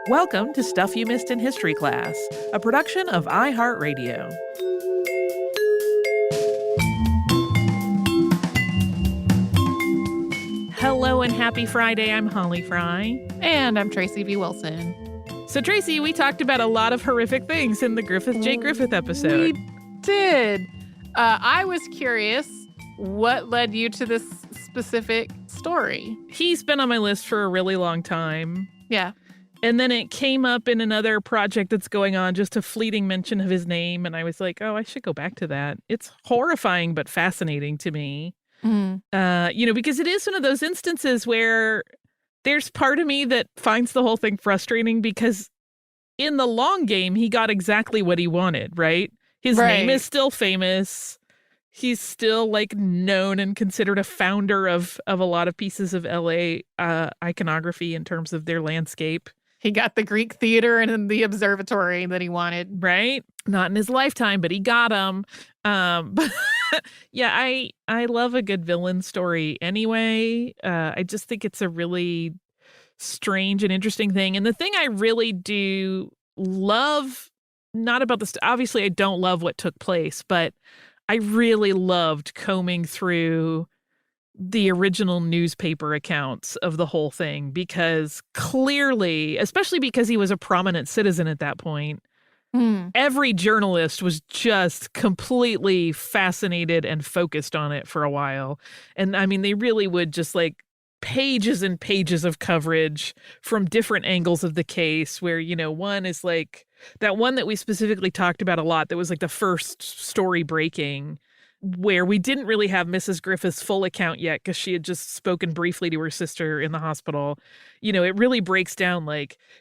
Welcome to Stuff You Missed in History Class, a production of iHeartRadio. Hello and happy Friday. I'm Holly Fry. And I'm Tracy V. Wilson. So, Tracy, we talked about a lot of horrific things in the Griffith J. Griffith episode. We did. I was curious, what led you to this specific story? He's been on my list for a really long time. Yeah. And then it came up in another project that's going on, just a fleeting mention of his name. And I was like, oh, I should go back to that. It's horrifying, but fascinating to me. Because it is one of those instances where there's part of me that finds the whole thing frustrating because in the long game, he got exactly what he wanted, right? His name is still famous. He's still known and considered a founder of a lot of pieces of LA iconography in terms of their landscape. He got the Greek theater and the observatory that he wanted. Right? Not in his lifetime, but he got them. But yeah, I love a good villain story anyway. I just think it's a really strange and interesting thing. And the thing I really do love, not about this, obviously I don't love what took place, but I really loved combing through the original newspaper accounts of the whole thing because clearly, especially because he was a prominent citizen at that point, every journalist was just completely fascinated and focused on it for a while. And I mean, they really would just pages and pages of coverage from different angles of the case where, one is that one that we specifically talked about a lot that was the first story breaking where we didn't really have Mrs. Griffith's full account yet because she had just spoken briefly to her sister in the hospital. It really breaks down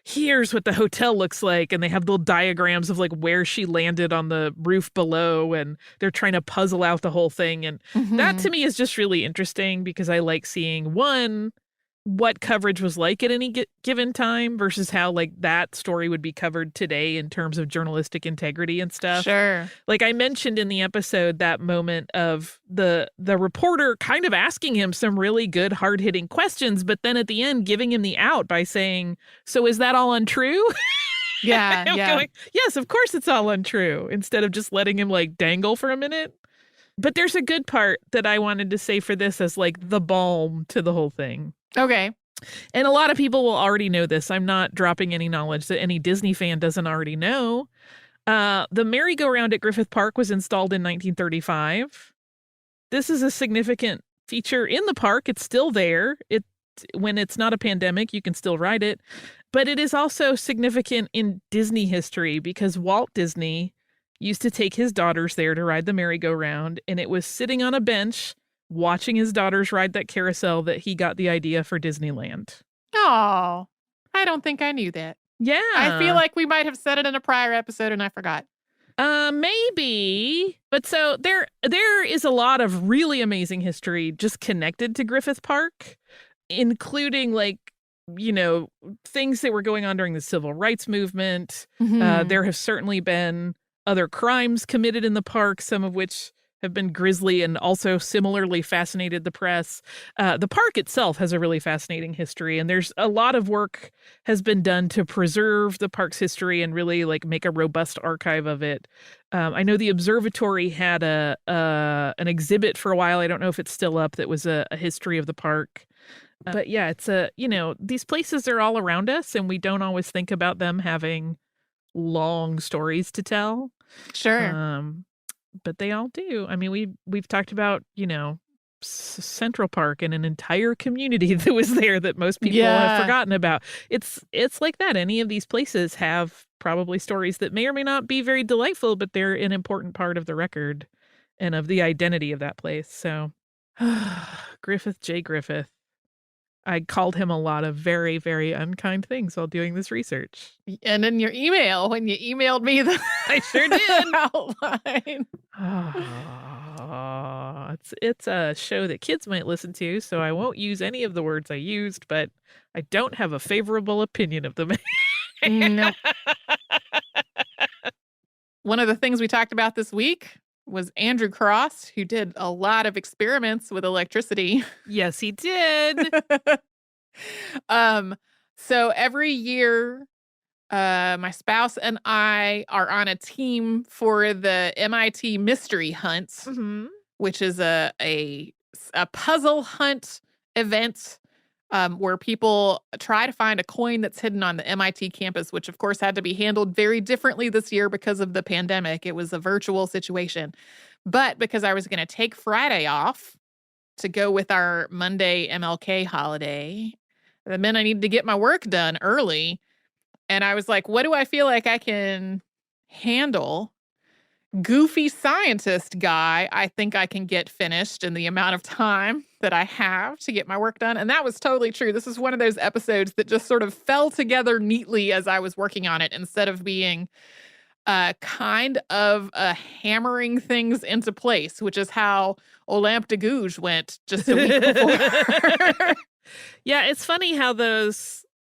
here's what the hotel looks like. And they have little diagrams of where she landed on the roof below. And they're trying to puzzle out the whole thing. And that to me is just really interesting because I like seeing what coverage was like at any given time versus how that story would be covered today in terms of journalistic integrity and stuff. Sure. I mentioned in the episode that moment of the reporter kind of asking him some really good hard-hitting questions, but then at the end giving him the out by saying, so is that all untrue? Yeah, yeah. Going, yes, of course it's all untrue, instead of just letting him dangle for a minute. But there's a good part that I wanted to say for this as the balm to the whole thing. Okay. And a lot of people will already know this. I'm not dropping any knowledge that any Disney fan doesn't already know. The merry-go-round at Griffith Park was installed in 1935. This is a significant feature in the park. It's still there. When it's not a pandemic, you can still ride it. But it is also significant in Disney history because Walt Disney used to take his daughters there to ride the merry-go-round, and it was sitting on a bench watching his daughters ride that carousel that he got the idea for Disneyland. Oh, I don't think I knew that. Yeah. I feel like we might have said it in a prior episode and I forgot. Maybe. But so there is a lot of really amazing history just connected to Griffith Park, including things that were going on during the civil rights movement. There have certainly been other crimes committed in the park, some of which have been grisly and also similarly fascinated the press. The park itself has a really fascinating history, and there's a lot of work has been done to preserve the park's history and really make a robust archive of it. I know the observatory had an exhibit for a while. I don't know if it's still up. That was a history of the park. But yeah, it's these places are all around us, and we don't always think about them having long stories to tell. Sure. But they all do. I mean, we've talked about, Central Park and an entire community that was there that most people have forgotten about. It's like that. Any of these places have probably stories that may or may not be very delightful, but they're an important part of the record and of the identity of that place. So Griffith J. Griffith. I called him a lot of very, very unkind things while doing this research. And in your email, when you emailed me I sure did. outline. It's a show that kids might listen to, so I won't use any of the words I used, but I don't have a favorable opinion of them. Nope. One of the things we talked about this week was Andrew Crosse, who did a lot of experiments with electricity. Yes, he did. So every year My spouse and I are on a team for the MIT Mystery Hunt, which is a puzzle hunt event where people try to find a coin that's hidden on the MIT campus, which of course had to be handled very differently this year because of the pandemic. It was a virtual situation. But because I was going to take Friday off to go with our Monday MLK holiday, that meant I needed to get my work done early. And I was like, what do I feel like I can handle? Goofy scientist guy, I think I can get finished in the amount of time that I have to get my work done. And that was totally true. This is one of those episodes that just sort of fell together neatly as I was working on it instead of being kind of hammering things into place, which is how Olympe de Gouges went just a week before. Yeah, it's funny how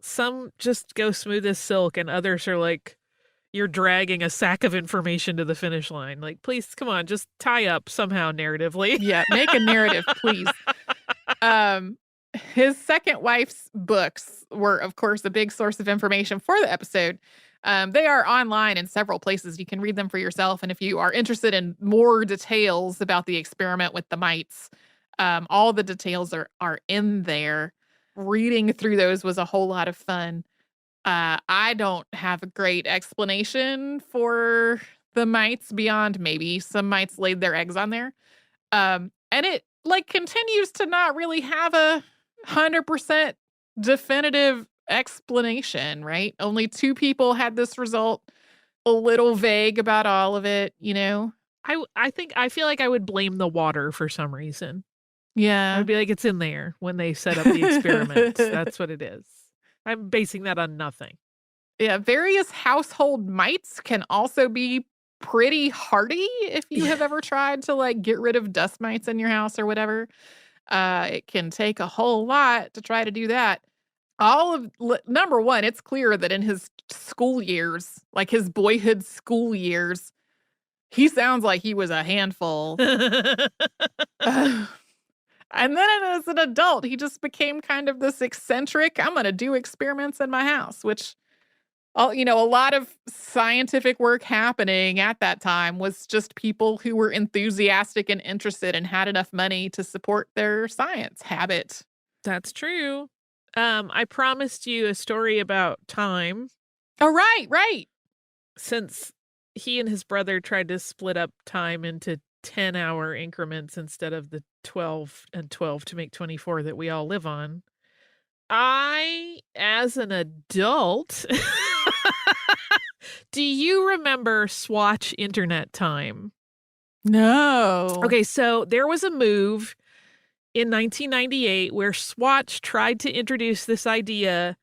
some just go smooth as silk and others are like, you're dragging a sack of information to the finish line. Like, please, come on, just tie up somehow narratively. Yeah, make a narrative, please. His second wife's books were, of course, a big source of information for the episode. They are online in several places. You can read them for yourself. And if you are interested in more details about the experiment with the mites, all the details are in there. Reading through those was a whole lot of fun. I don't have a great explanation for the mites beyond maybe some mites laid their eggs on there. And it continues to not really have a 100% definitive explanation, right? Only 2 people had this result. A little vague about all of it, you know? I feel like I would blame the water for some reason. Yeah. I'd be like, it's in there when they set up the experiment. That's what it is. I'm basing that on nothing. Yeah, various household mites can also be pretty hardy if you have ever tried to get rid of dust mites in your house or whatever. It can take a whole lot to try to do that. Number one, it's clear that in his school years, like his boyhood school years, he sounds like he was a handful. And then as an adult, he just became kind of this eccentric, I'm going to do experiments in my house, which, a lot of scientific work happening at that time was just people who were enthusiastic and interested and had enough money to support their science habit. That's true. I promised you a story about time. Oh, right. Since he and his brother tried to split up time into 10-hour increments instead of the 12 and 12 to make 24 that we all live on. I, as an adult, do you remember Swatch Internet Time? No. Okay, so there was a move in 1998 where Swatch tried to introduce this idea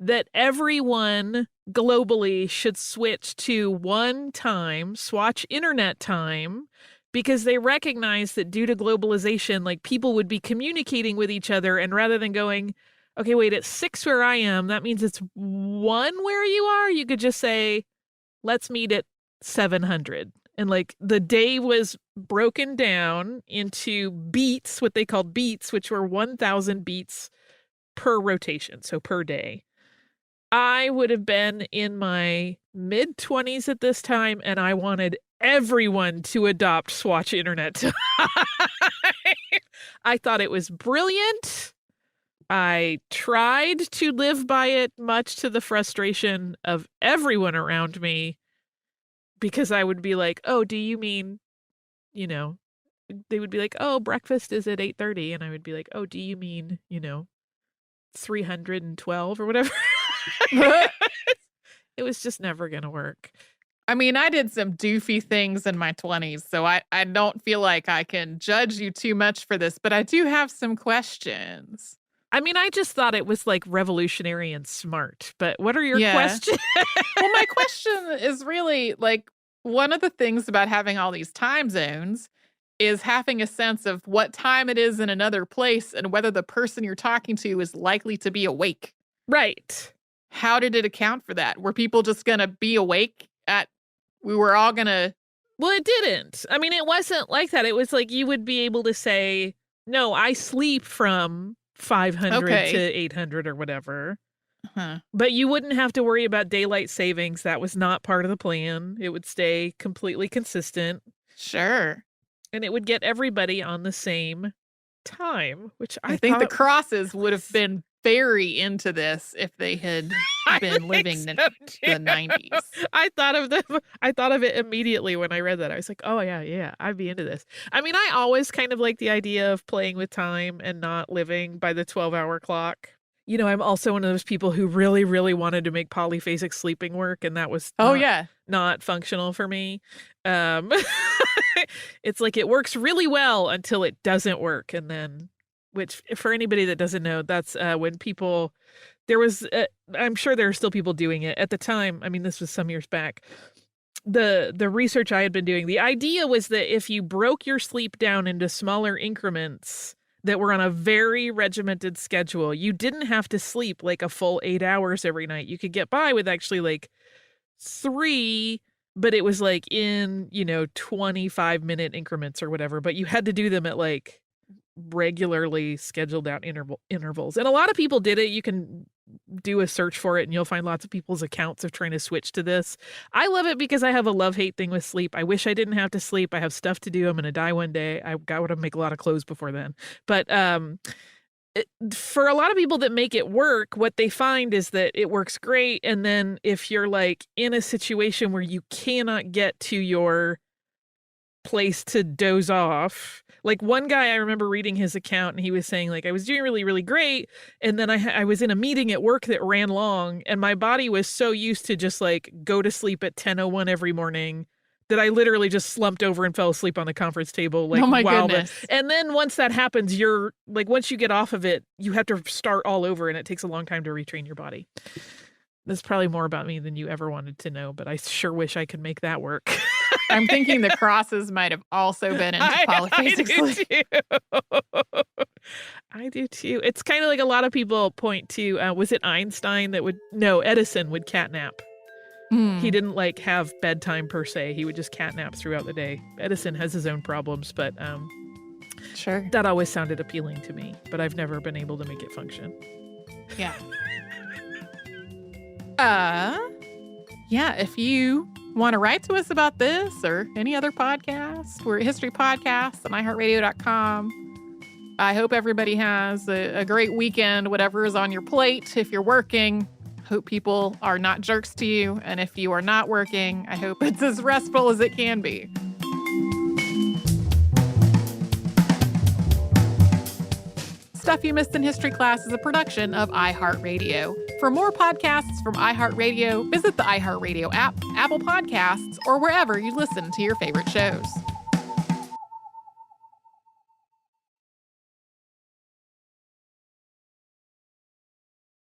that everyone globally should switch to one time, Swatch Internet Time, because they recognized that due to globalization, people would be communicating with each other, and rather than going, okay, wait, it's 6 where I am, that means it's 1 where you are, you could just say, let's meet at 700. And the day was broken down into beats, what they called beats, which were 1,000 beats per rotation, so per day. I would have been in my mid-20s at this time, and I wanted everyone to adopt Swatch Internet Time. I thought it was brilliant. I tried to live by it, much to the frustration of everyone around me, because I would be like, oh, do you mean, they would be like, oh, breakfast is at 8:30. And I would be like, oh, do you mean, 312 or whatever? It was just never going to work. I mean, I did some doofy things in my 20s, so I don't feel like I can judge you too much for this, but I do have some questions. I mean, I just thought it was revolutionary and smart, but what are your questions? Well, my question is really one of the things about having all these time zones is having a sense of what time it is in another place and whether the person you're talking to is likely to be awake. Right. How did it account for that? Were people just going to be awake we were all going to... Well, it didn't. I mean, it wasn't like that. It was you would be able to say, no, I sleep from 500 to 800 or whatever. Huh. But you wouldn't have to worry about daylight savings. That was not part of the plan. It would stay completely consistent. Sure. And it would get everybody on the same time, which I think the thought Crosses would have been very into this if they had been living so the too. 90s. I thought of it immediately when I read that. I was like, oh yeah, I'd be into this. I mean, I always kind of like the idea of playing with time and not living by the 12-hour clock. You know, I'm also one of those people who really, really wanted to make polyphasic sleeping work, and that was not functional for me. It's like it works really well until it doesn't work, and then, which for anybody that doesn't know, that's when people, there was, I'm sure there are still people doing it at the time. I mean, this was some years back. The research I had been doing, the idea was that if you broke your sleep down into smaller increments that were on a very regimented schedule, you didn't have to sleep like a full 8 hours every night. You could get by with actually like 3, but it was like in, 25-minute increments or whatever, but you had to do them at like regularly scheduled out intervals. And a lot of people did it. You can do a search for it and you'll find lots of people's accounts of trying to switch to this. I love it because I have a love-hate thing with sleep. I wish I didn't have to sleep. I have stuff to do. I'm going to die one day. I got to make a lot of clothes before then. But for a lot of people that make it work, what they find is that it works great. And then if you're like in a situation where you cannot get to your place to doze off, like one guy, I remember reading his account and he was saying like, I was doing really, really great. And then I was in a meeting at work that ran long and my body was so used to just like go to sleep at 10:01 every morning that I literally just slumped over and fell asleep on the conference table. Like, oh my goodness. And then once that happens, you're like, once you get off of it, you have to start all over and it takes a long time to retrain your body. That's probably more about me than you ever wanted to know, but I sure wish I could make that work. I'm thinking the Crosses might have also been into polyphasic sleep. I do too. It's kind of like a lot of people point to, was it Einstein that Edison would catnap. He didn't like have bedtime per se. He would just catnap throughout the day. Edison has his own problems, but sure. That always sounded appealing to me, but I've never been able to make it function. Yeah. Yeah, if you want to write to us about this or any other podcast, we're at History Podcasts on iHeartRadio.com. I hope everybody has a great weekend, whatever is on your plate. If you're working, hope people are not jerks to you. And if you are not working, I hope it's as restful as it can be. Stuff You Missed in History Class is a production of iHeartRadio. For more podcasts from iHeartRadio, visit the iHeartRadio app, Apple Podcasts, or wherever you listen to your favorite shows.